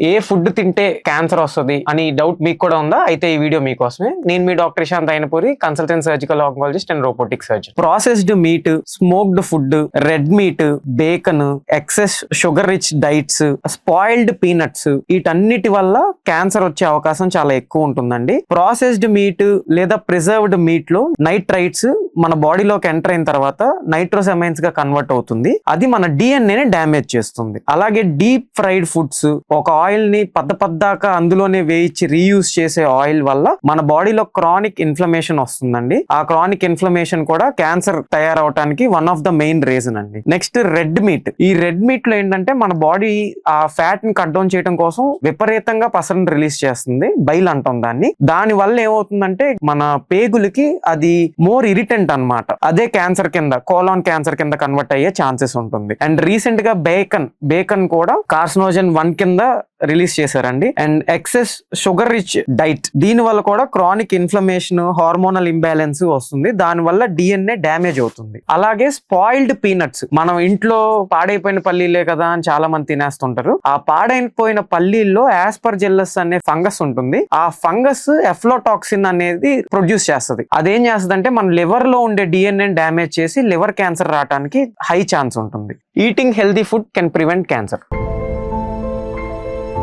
ఏ food తింటే cancer వస్తుంది అని డౌట్ మీకు కూడా ఉందా? అయితే ఈ వీడియో మీకోసమే. నేను మీ doctor Ishant Ayinapuri, consultant surgical oncologist and robotic surgeon. Processed meat, smoked food, red meat, bacon, excess sugar rich diets, spoiled peanuts, వీటన్నిటి వల్ల క్యాన్సర్ వచ్చే అవకాశం చాలా ఎక్కువ ఉంటుందండి. ప్రాసెస్డ్ మీట్ లేదా ప్రిజర్వ్డ్ మీట్ లో నైట్రైట్స్ మన బాడీలోకి ఎంటర్ అయిన తర్వాత నైట్రోసమైన్స్ గా కన్వర్ట్ అవుతుంది. అది మన డిఎన్ఏని డ్యామేజ్ చేస్తుంది. అలాగే డీప్ ఫ్రైడ్ ఫుడ్స్, ఒక ఆయిల్ ని పద్దగా అందులోనే వేయించి రీయూజ్ చేసే ఆయిల్ వల్ల మన బాడీలో క్రానిక్ ఇన్ఫ్లమేషన్ వస్తుందండి. ఆ క్రానిక్ ఇన్ఫ్లమేషన్ కూడా క్యాన్సర్ తయారవడానికి one of the main reason అండి. Next red meat. ఈ రెడ్ మీట్ లో ఏంటంటే మన బాడీ ఆ ఫ్యాట్ ని కట్ డౌన్ చేయడం కోసం విపరీతంగా పసరను రిలీజ్ చేస్తుంది, బైల్ అంటాం దాన్ని. దాని వల్ల ఏమవుతుందంటే మన పేగులకి అది మోర్ ఇరిటెంట్ అన్నమాట. అదే క్యాన్సర్ కింద, కోలాన్ క్యాన్సర్ కింద కన్వర్ట్ అయ్యే ఛాన్సెస్ ఉంటుంది. అండ్ రీసెంట్ గా బేకన్ కూడా కార్సినోజన్ 1 కింద రిలీజ్ చేశారండి. And excess sugar rich diet, దీని వల్ల కూడా క్రానిక్ ఇన్ఫ్లమేషన్, హార్మోనల్ ఇంబ్యాలెన్స్ వస్తుంది. దాని వల్ల డిఎన్ఏ డ్యామేజ్ అవుతుంది. అలాగే స్పాయిల్డ్ పీనట్స్, మనం ఇంట్లో పాడైపోయిన పల్లీలే కదా అని చాలా మంది తినేస్తుంటారు. ఆ పాడైపోయిన పల్లీల్లో ఆస్పర్జిల్లస్ అనే ఫంగస్ ఉంటుంది. ఆ ఫంగస్ ఎఫ్లోటాక్సిన్ అనేది ప్రొడ్యూస్ చేస్తుంది. అదేం చేస్తుంది అంటే మన లివర్ లో ఉండే డిఎన్ఏ డ్యామేజ్ చేసి లివర్ క్యాన్సర్ రావడానికి హై ఛాన్స్ ఉంటుంది. Eating healthy food can prevent cancer.